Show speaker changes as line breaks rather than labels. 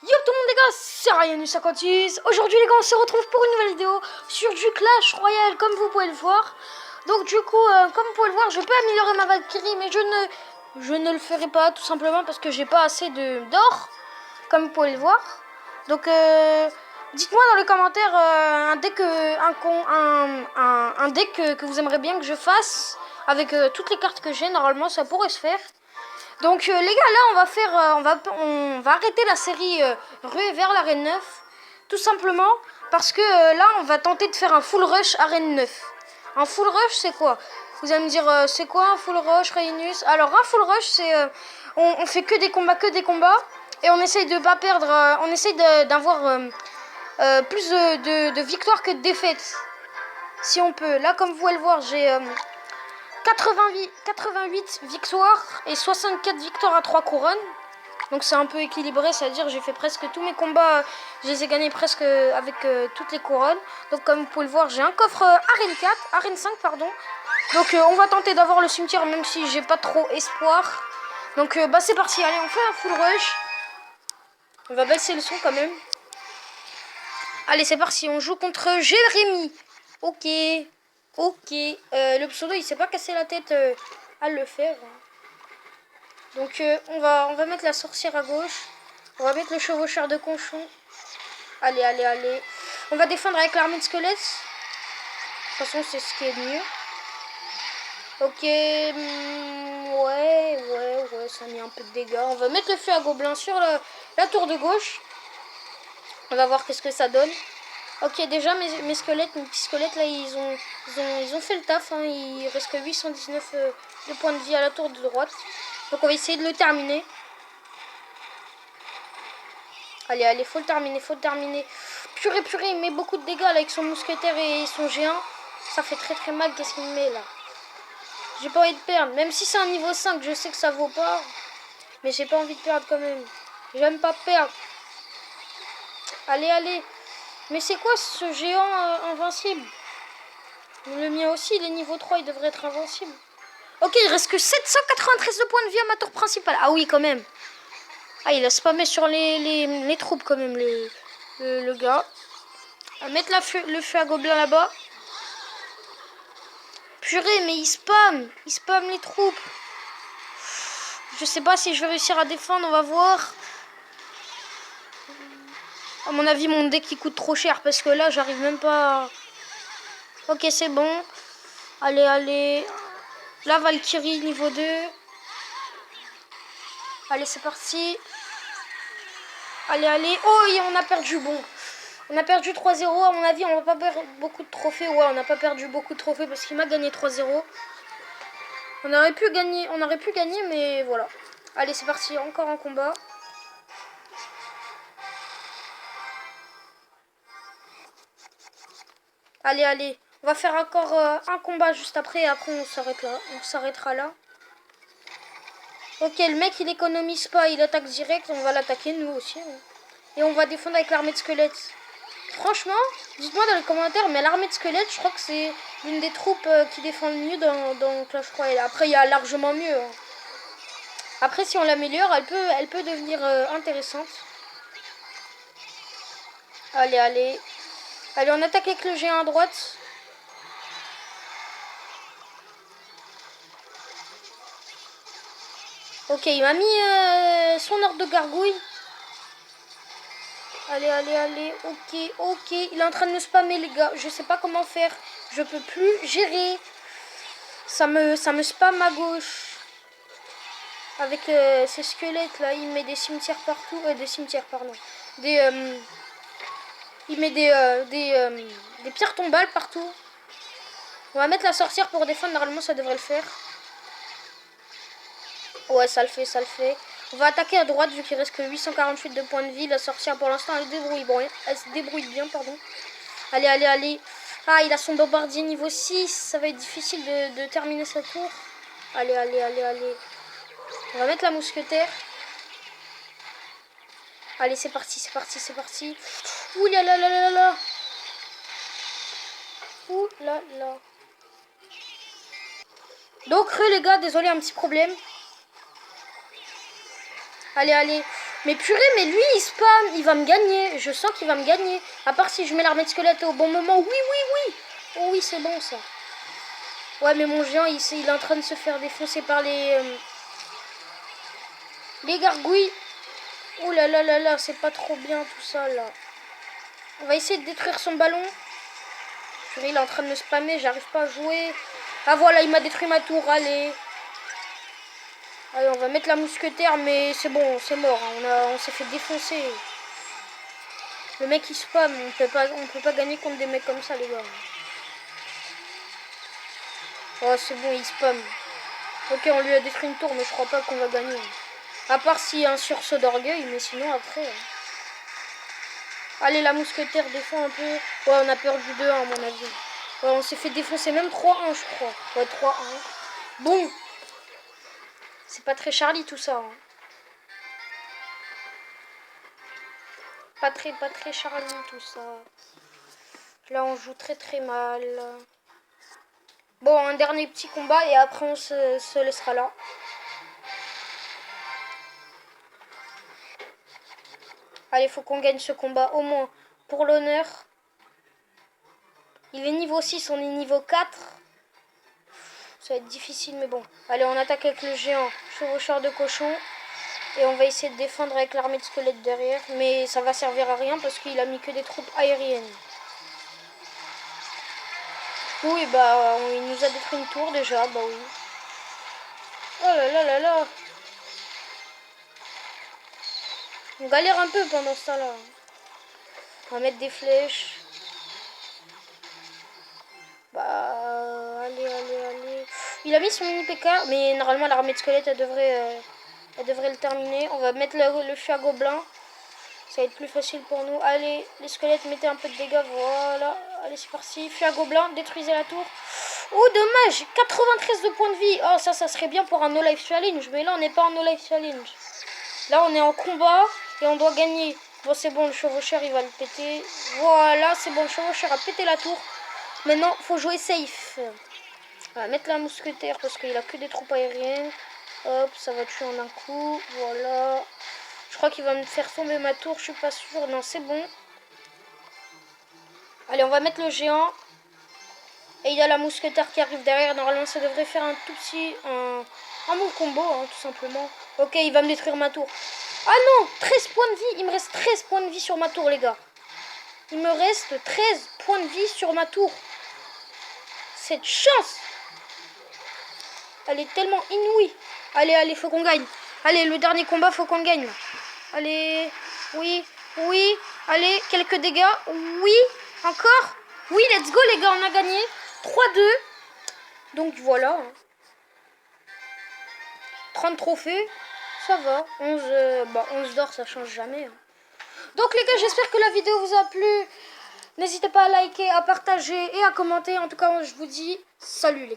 Yo tout le monde les gars, c'est Ryan56. Aujourd'hui les gars on se retrouve pour une nouvelle vidéo sur du Clash Royale comme vous pouvez le voir. Donc du coup comme vous pouvez le voir je peux améliorer ma Valkyrie mais je ne le ferai pas tout simplement parce que j'ai pas assez d'or comme vous pouvez le voir. Donc dites-moi dans les commentaires un deck, un deck que vous aimeriez bien que je fasse avec toutes les cartes que j'ai. Normalement ça pourrait se faire. Donc les gars là on va faire on va arrêter la série Rue vers l'arène 9 tout simplement parce que là on va tenter de faire un full rush arène 9. Un full rush c'est quoi? Vous allez me dire c'est quoi un full rush Rhinus? Alors un full rush c'est on fait que des combats et on essaye de pas perdre on essaye d'avoir plus de victoires que de défaites si on peut. Là comme vous pouvez le voir j'ai 88 victoires et 64 victoires à 3 couronnes. Donc c'est un peu équilibré, c'est-à-dire j'ai fait presque tous mes combats, je les ai gagnés presque avec toutes les couronnes. Donc comme vous pouvez le voir, j'ai un coffre arène 5 pardon. Donc on va tenter d'avoir le cimetière même si j'ai pas trop espoir. Donc bah c'est parti, allez on fait un full rush. On va baisser le son quand même. Allez c'est parti, on joue contre Jérémy. Ok. Le pseudo il s'est pas cassé la tête à le faire. Donc on va mettre la sorcière à gauche. On va mettre le chevaucheur de cochon. Allez. On va défendre avec l'armée de squelettes. De toute façon c'est ce qui est mieux. Ok. Ouais, ça a mis un peu de dégâts. On va mettre le feu à gobelin sur la tour de gauche. On va voir qu'est-ce que ça donne. Ok, déjà mes squelettes, mes petits squelettes là, ils ont fait le taf. Hein. Il reste que 819 de points de vie à la tour de droite. Donc on va essayer de le terminer. Allez, faut le terminer. Purée, il met beaucoup de dégâts là avec son mousquetaire et son G1. Ça fait très mal, qu'est-ce qu'il me met là? J'ai pas envie de perdre, même si c'est un niveau 5, je sais que ça vaut pas. Mais j'ai pas envie de perdre quand même. J'aime pas perdre. Allez. Mais c'est quoi ce géant invincible? Le mien aussi, il est niveau 3, il devrait être invincible. Ok, il reste que 793 de points de vie à ma tour principale. Ah oui, quand même. Ah, il a spammé sur les troupes quand même, le gars. On va mettre le feu à gobelin là-bas. Purée, mais il spam les troupes. Je sais pas si je vais réussir à défendre, on va voir. À mon avis, mon deck il coûte trop cher parce que là, j'arrive même pas. Ok, c'est bon. Allez. La Valkyrie niveau 2. Allez, c'est parti. Allez. Oh, et on a perdu. Bon. On a perdu 3-0. À mon avis, on va pas perdre beaucoup de trophées. Ouais, on n'a pas perdu beaucoup de trophées parce qu'il m'a gagné 3-0. On aurait pu gagner, mais voilà. Allez, c'est parti. Encore un combat. Allez. On va faire encore un combat juste après. Et après, on s'arrêtera là. Ok, le mec, il économise pas. Il attaque direct. On va l'attaquer, nous aussi. Hein. Et on va défendre avec l'armée de squelettes. Franchement, dites-moi dans les commentaires, mais l'armée de squelettes, je crois que c'est l'une des troupes qui défend le mieux dans Clash Royale. Après, il y a largement mieux. Hein. Après, si on l'améliore, elle peut devenir intéressante. Allez, on attaque avec le géant à droite. Ok, il m'a mis son ordre de gargouille. Allez. Ok. Il est en train de me spammer, les gars. Je sais pas comment faire. Je peux plus gérer. Ça me spamme à gauche. Avec ces squelettes là, il met des cimetières partout. Il met des pierres tombales partout. On va mettre la sorcière pour défendre. Normalement, ça devrait le faire. Ouais, ça le fait. On va attaquer à droite vu qu'il reste que 848 de points de vie. La sorcière, pour l'instant, elle se débrouille bien, pardon. Allez. Ah, il a son bombardier niveau 6. Ça va être difficile de terminer sa tour. Allez. On va mettre la mousquetaire. Allez, c'est parti. Ouh là là. Donc, les gars, désolé, un petit problème. Allez. Mais purée, mais lui, il spam. Il va me gagner. Je sens qu'il va me gagner. À part si je mets l'armée de squelette au bon moment. Oui, oui, oui. Oh oui, c'est bon, ça. Ouais, mais mon géant, il est en train de se faire défoncer par les gargouilles. Ouh là là là là, c'est pas trop bien tout ça, là. On va essayer de détruire son ballon. Purée, il est en train de me spammer. J'arrive pas à jouer. Ah, voilà, il m'a détruit ma tour. Allez. Allez, on va mettre la mousquetaire, mais c'est bon, c'est mort. Hein. On s'est fait défoncer. Le mec il spam, on peut pas gagner contre des mecs comme ça, les gars. Oh, c'est bon, il spam. Ok, on lui a détruit une tour, mais je crois pas qu'on va gagner. À part s'il y a un sursaut d'orgueil, mais sinon après. Allez, la mousquetaire défend un peu. Ouais, on a perdu 2-1 à mon avis. Ouais, on s'est fait défoncer même 3-1, je crois. Ouais, 3-1. Bon. C'est pas très Charlie tout ça. Hein. Pas très Charlie tout ça. Là, on joue très mal. Bon, un dernier petit combat et après on se laissera là. Allez, faut qu'on gagne ce combat au moins pour l'honneur. Il est niveau 6, on est niveau 4. Ça va être difficile, mais bon. Allez, on attaque avec le géant chevaucheur de cochon. Et on va essayer de défendre avec l'armée de squelettes derrière. Mais ça va servir à rien parce qu'il a mis que des troupes aériennes. Oui, bah, il nous a détruit une tour déjà, bah oui. Oh là là là là. On galère un peu pendant ce temps-là. On va mettre des flèches. Bah, allez. Il a mis son mini PK, mais normalement l'armée de squelettes, elle devrait le terminer. On va mettre le feu à gobelin. Ça va être plus facile pour nous. Allez, les squelettes, mettez un peu de dégâts. Voilà. Allez, c'est parti. Feu à gobelin, détruisez la tour. Oh, dommage. 93 de points de vie. Oh, ça serait bien pour un no life challenge. Mais là, on n'est pas en no life challenge. Là, on est en combat et on doit gagner. Bon, c'est bon, le chevaucheur, il va le péter. Voilà, c'est bon, le chevaucheur a pété la tour. Maintenant, faut jouer safe. On va mettre la mousquetaire parce qu'il a que des troupes aériennes. Hop, ça va tuer en un coup. Voilà. Je crois qu'il va me faire tomber ma tour, je suis pas sûre. Non, c'est bon. Allez, on va mettre le géant. Et il y a la mousquetaire qui arrive derrière. Normalement, ça devrait faire un tout petit... Un bon combo, hein, tout simplement. Ok, il va me détruire ma tour. Ah non, 13 points de vie. Il me reste 13 points de vie sur ma tour, les gars. Il me reste 13 points de vie sur ma tour. Cette chance, elle est tellement inouïe. Allez, faut qu'on gagne. Allez, le dernier combat, faut qu'on gagne. Allez, oui. Allez, quelques dégâts. Oui, encore. Oui, let's go, les gars, on a gagné. 3-2. Donc voilà. 30 trophées, ça va. 11 d'or, ça change jamais. Hein. Donc les gars, j'espère que la vidéo vous a plu. N'hésitez pas à liker, à partager et à commenter. En tout cas, je vous dis salut les gars.